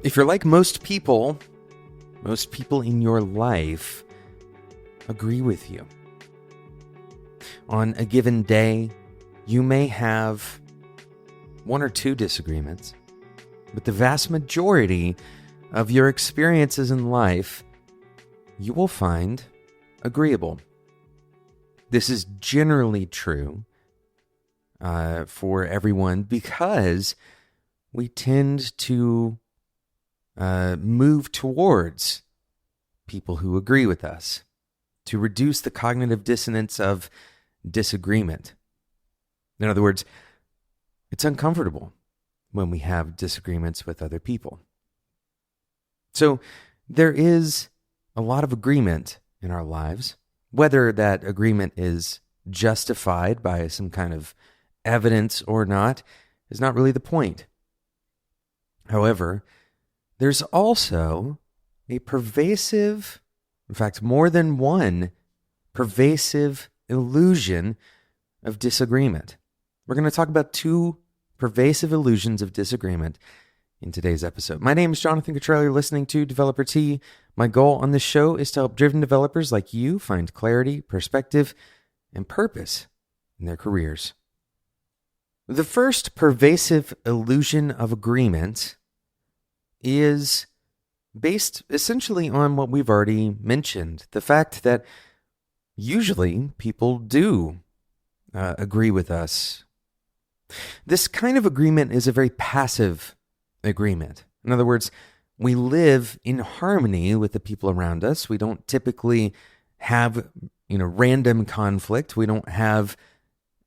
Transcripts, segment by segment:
If you're like most people in your life agree with you. On a given day, you may have one or two disagreements, but the vast majority of your experiences in life you will find agreeable. This is generally true for everyone because we tend to move towards people who agree with us to reduce the cognitive dissonance of disagreement. In other words, it's uncomfortable when we have disagreements with other people. So there is a lot of agreement in our lives. Whether that agreement is justified by some kind of evidence or not is not really the point. However, there's also a pervasive, in fact, more than one pervasive illusion of disagreement. We're going to talk about two pervasive illusions of disagreement in today's episode. My name is Jonathan Cottrell. You're listening to Developer T. My goal on this show is to help driven developers like you find clarity, perspective, and purpose in their careers. The first pervasive illusion of agreement is based essentially on what we've already mentioned. The fact that usually people do agree with us. This kind of agreement is a very passive agreement. In other words, we live in harmony with the people around us. We don't typically have, random conflict. We don't have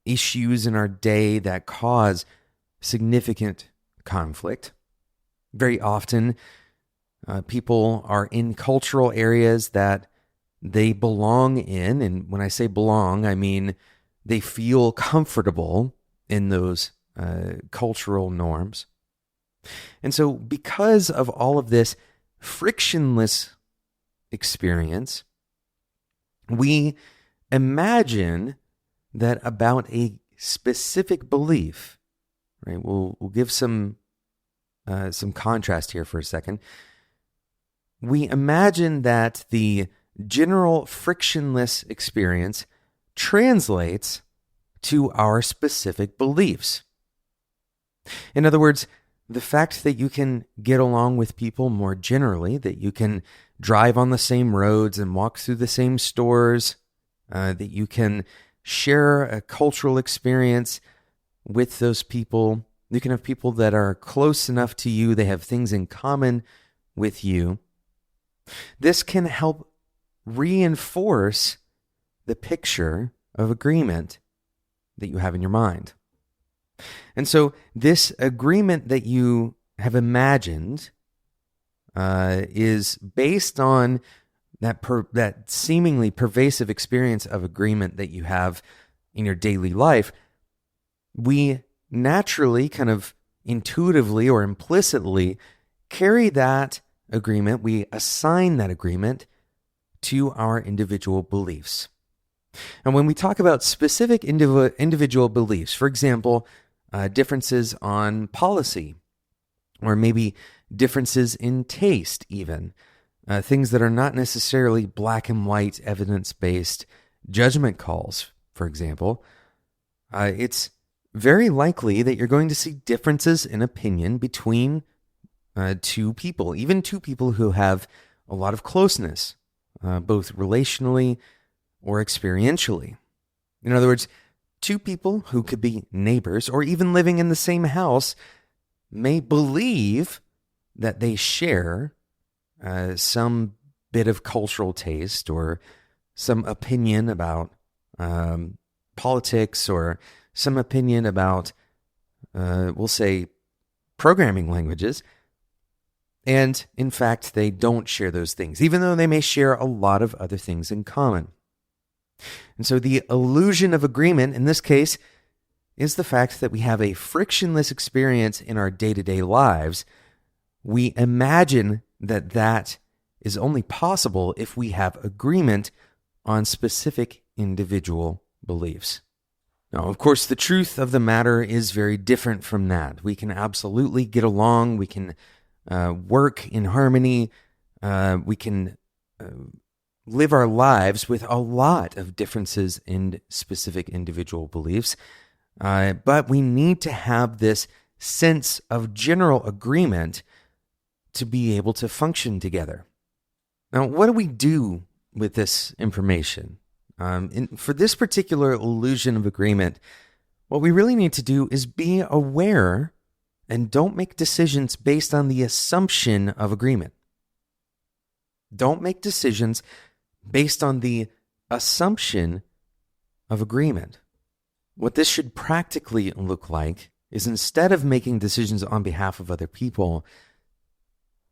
issues in our day that cause significant conflict. Very often, people are in cultural areas that they belong in. And when I say belong, I mean they feel comfortable in those cultural norms. And so because of all of this frictionless experience, we imagine that about a specific belief, right? We'll give some contrast here for a second. We imagine that the general frictionless experience translates to our specific beliefs. In other words, the fact that you can get along with people more generally, that you can drive on the same roads and walk through the same stores, that you can share a cultural experience with those people. You can have people that are close enough to you, they have things in common with you. This can help reinforce the picture of agreement that you have in your mind. And so this agreement that you have imagined is based on that seemingly pervasive experience of agreement that you have in your daily life. We naturally, kind of intuitively or implicitly, carry that agreement, we assign that agreement to our individual beliefs. And when we talk about specific individual beliefs, for example, differences on policy, or maybe differences in taste even, things that are not necessarily black and white evidence-based judgment calls, for example, it's very likely that you're going to see differences in opinion between two people, even two people who have a lot of closeness, both relationally or experientially. In other words, two people who could be neighbors or even living in the same house may believe that they share some bit of cultural taste or some opinion about politics or some opinion about, we'll say, programming languages. And in fact, they don't share those things, even though they may share a lot of other things in common. And so the illusion of agreement in this case is the fact that we have a frictionless experience in our day-to-day lives. We imagine that that is only possible if we have agreement on specific individual beliefs. Now, of course, the truth of the matter is very different from that. We can absolutely get along. We can work in harmony. We can live our lives with a lot of differences in specific individual beliefs. But we need to have this sense of general agreement to be able to function together. Now, what do we do with this information? For this particular illusion of agreement, what we really need to do is be aware and don't make decisions based on the assumption of agreement. Don't make decisions based on the assumption of agreement. What this should practically look like is, instead of making decisions on behalf of other people,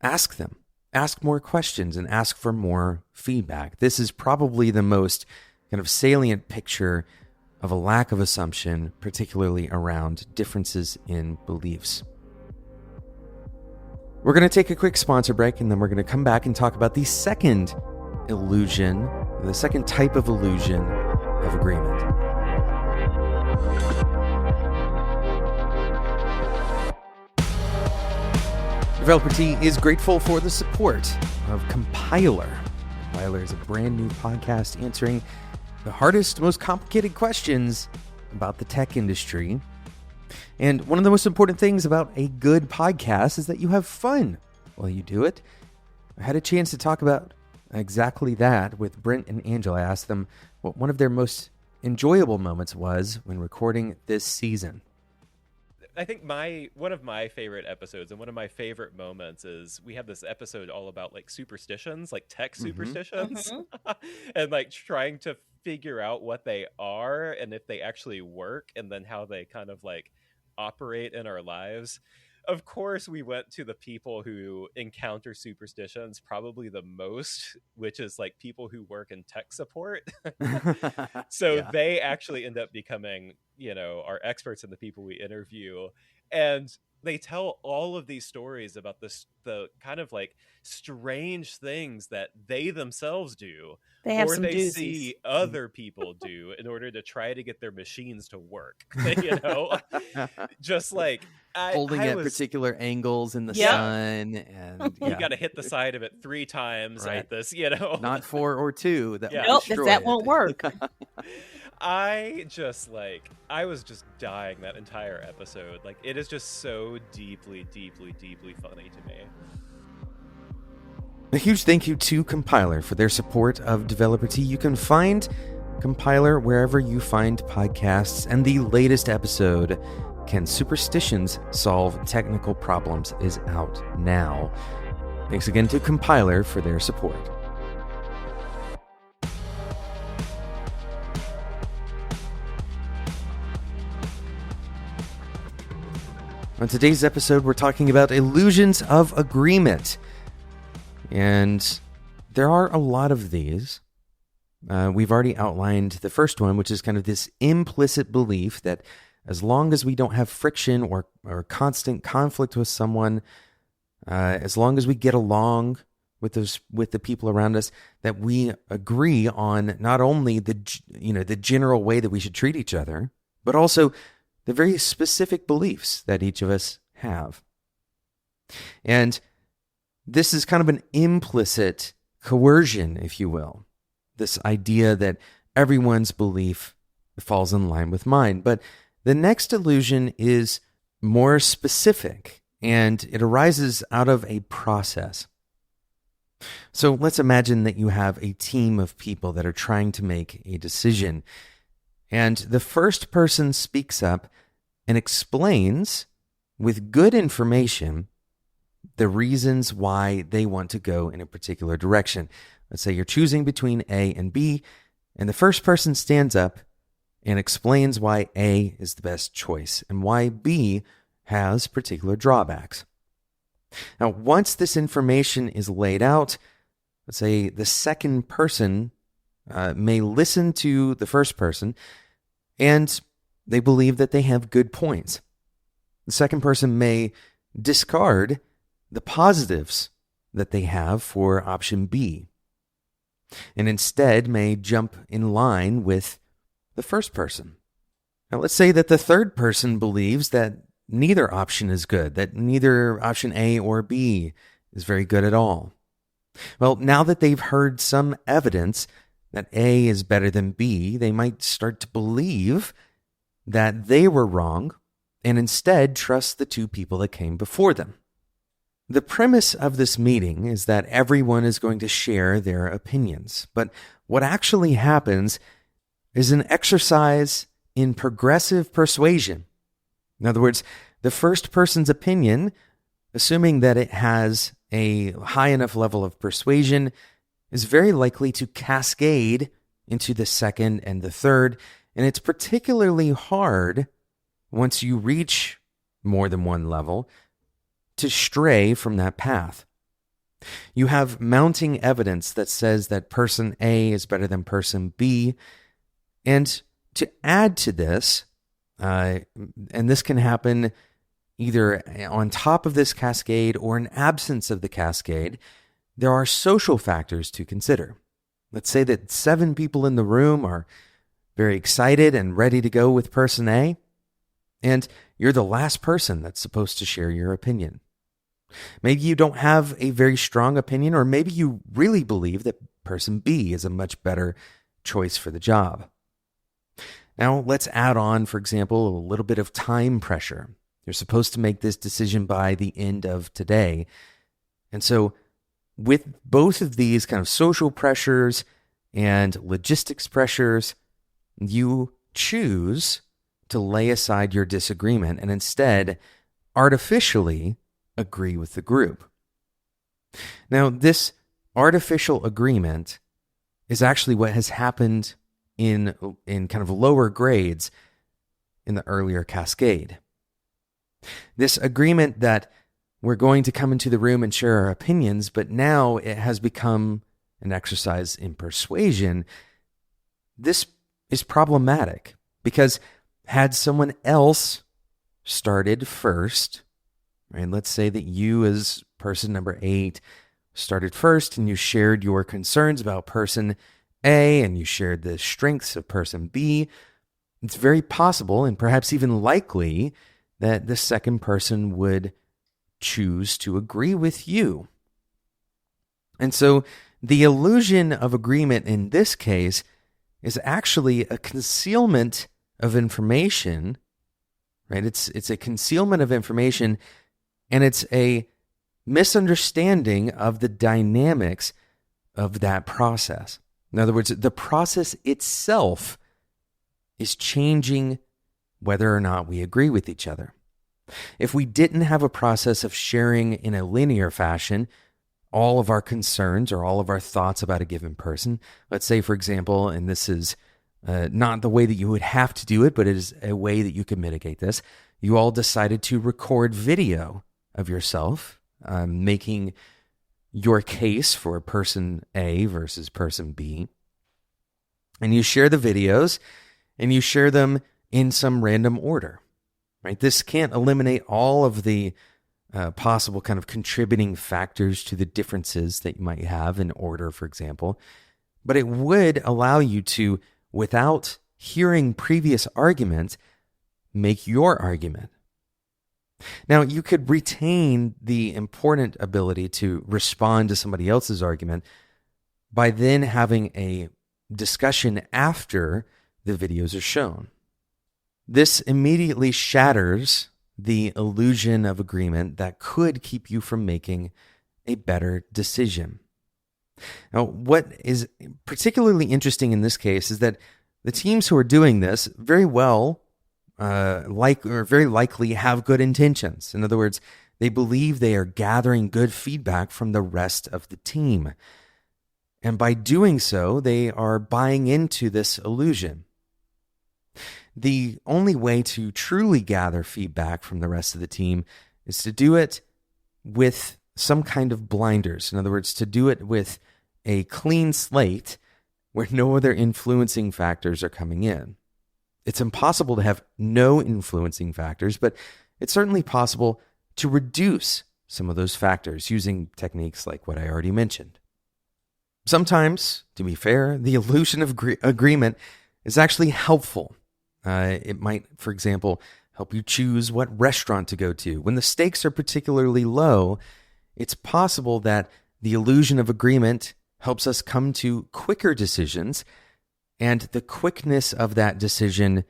ask them. Ask more questions and ask for more feedback. This is probably the most kind of salient picture of a lack of assumption, particularly around differences in beliefs. We're going to take a quick sponsor break, and then we're going to come back and talk about the second illusion, the second type of illusion of agreement. Developer T is grateful for the support of Compiler. Compiler is a brand new podcast answering the hardest, most complicated questions about the tech industry. And one of the most important things about a good podcast is that you have fun while you do it. I had a chance to talk about exactly that with Brent and Angela. I asked them what one of their most enjoyable moments was when recording this season. I think one of my favorite episodes and one of my favorite moments is we have this episode all about like superstitions, like tech superstitions, and like trying to figure out what they are and if they actually work, and then how they kind of like operate in our lives. Of course, we went to the people who encounter superstitions probably the most, which is like people who work in tech support. So they actually end up becoming, our experts and the people we interview. And they tell all of these stories about the kind of like strange things that they themselves do, or they doozies. See other people do in order to try to get their machines to work. Just like holding at particular angles in the sun, and you got to hit the side of it 3 times at this, not 4 or 2. That won't work. I was just dying that entire episode. Like, it is just so deeply, deeply, deeply funny to me. A huge thank you to Compiler for their support of Developer T. You can find Compiler wherever you find podcasts, and the latest episode, Can Superstitions Solve Technical Problems, is out now. Thanks again to Compiler for their support. On today's episode, we're talking about illusions of agreement. And there are a lot of these. We've already outlined the first one, which is kind of this implicit belief that as long as we don't have friction or constant conflict with someone, as long as we get along with the people around us, that we agree on not only the general way that we should treat each other, but also the very specific beliefs that each of us have. And this is kind of an implicit coercion, if you will. This idea that everyone's belief falls in line with mine. But the next illusion is more specific, and it arises out of a process. So let's imagine that you have a team of people that are trying to make a decision. And the first person speaks up and explains, with good information, the reasons why they want to go in a particular direction. Let's say you're choosing between A and B, and the first person stands up and explains why A is the best choice and why B has particular drawbacks. Now, once this information is laid out, let's say the second person may listen to the first person, and they believe that they have good points. The second person may discard the positives that they have for option B, and instead may jump in line with the first person. Now, let's say that the third person believes that neither option is good, that neither option A or B is very good at all. Well, now that they've heard some evidence that A is better than B, they might start to believe that they were wrong and instead trust the two people that came before them. The premise of this meeting is that everyone is going to share their opinions, but what actually happens is an exercise in progressive persuasion. In other words, the first person's opinion, assuming that it has a high enough level of persuasion, is very likely to cascade into the second and the third, and it's particularly hard once you reach more than one level to stray from that path. You have mounting evidence that says that person A is better than person B, and to add to this, and this can happen either on top of this cascade or in absence of the cascade, there are social factors to consider. Let's say that 7 people in the room are very excited and ready to go with person A, and you're the last person that's supposed to share your opinion. Maybe you don't have a very strong opinion, or maybe you really believe that person B is a much better choice for the job. Now, let's add on, for example, a little bit of time pressure. You're supposed to make this decision by the end of today. And so with both of these kind of social pressures and logistics pressures, you choose to lay aside your disagreement and instead artificially agree with the group. Now, this artificial agreement is actually what has happened in kind of lower grades in the earlier cascade. This agreement that we're going to come into the room and share our opinions, but now it has become an exercise in persuasion. This is problematic because had someone else started first, right? Let's say that you as person number 8 started first and you shared your concerns about person A and you shared the strengths of person B. It's very possible and perhaps even likely that the second person would choose to agree with you. And so the illusion of agreement in this case is actually a concealment of information, right? It's a concealment of information, and it's a misunderstanding of the dynamics of that process. In other words, the process itself is changing whether or not we agree with each other. If we didn't have a process of sharing in a linear fashion all of our concerns or all of our thoughts about a given person, let's say, for example, and this is not the way that you would have to do it, but it is a way that you can mitigate this, you all decided to record video of yourself making your case for person A versus person B. And you share the videos and you share them in some random order, right? This can't eliminate all of the possible kind of contributing factors to the differences that you might have in order, for example, but it would allow you to, without hearing previous arguments, make your argument. Now, you could retain the important ability to respond to somebody else's argument by then having a discussion after the videos are shown. This immediately shatters the illusion of agreement that could keep you from making a better decision. Now, what is particularly interesting in this case is that the teams who are doing this very likely have good intentions. In other words, they believe they are gathering good feedback from the rest of the team. And by doing so, they are buying into this illusion. The only way to truly gather feedback from the rest of the team is to do it with some kind of blinders. In other words, to do it with a clean slate where no other influencing factors are coming in. It's impossible to have no influencing factors, but it's certainly possible to reduce some of those factors using techniques like what I already mentioned. Sometimes, to be fair, the illusion of agreement is actually helpful. It might, for example, help you choose what restaurant to go to. When the stakes are particularly low, it's possible that the illusion of agreement helps us come to quicker decisions, and the quickness of that decision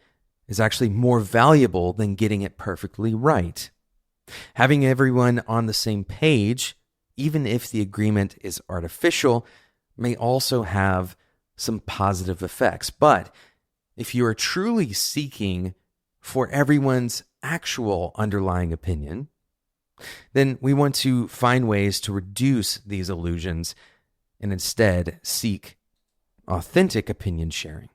is actually more valuable than getting it perfectly right. Having everyone on the same page, even if the agreement is artificial, may also have some positive effects. But if you are truly seeking for everyone's actual underlying opinion, then we want to find ways to reduce these illusions and instead seek authentic opinion sharing.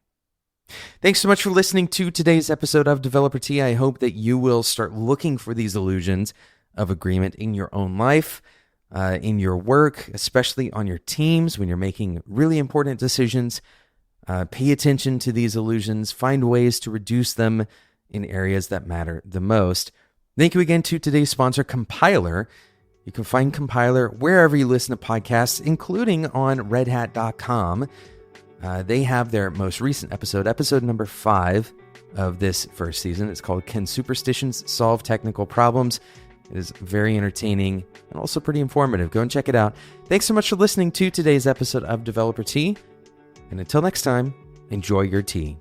Thanks so much for listening to today's episode of Developer Tea. I hope that you will start looking for these illusions of agreement in your own life, in your work, especially on your teams when you're making really important decisions. Pay attention to these illusions, find ways to reduce them in areas that matter the most. Thank you again to today's sponsor, Compiler. You can find Compiler wherever you listen to podcasts, including on redhat.com. They have their most recent episode number 5 of this first season. It's called Can Superstitions Solve Technical Problems? It is very entertaining and also pretty informative. Go and check it out. Thanks so much for listening to today's episode of Developer Tea. And until next time, enjoy your tea.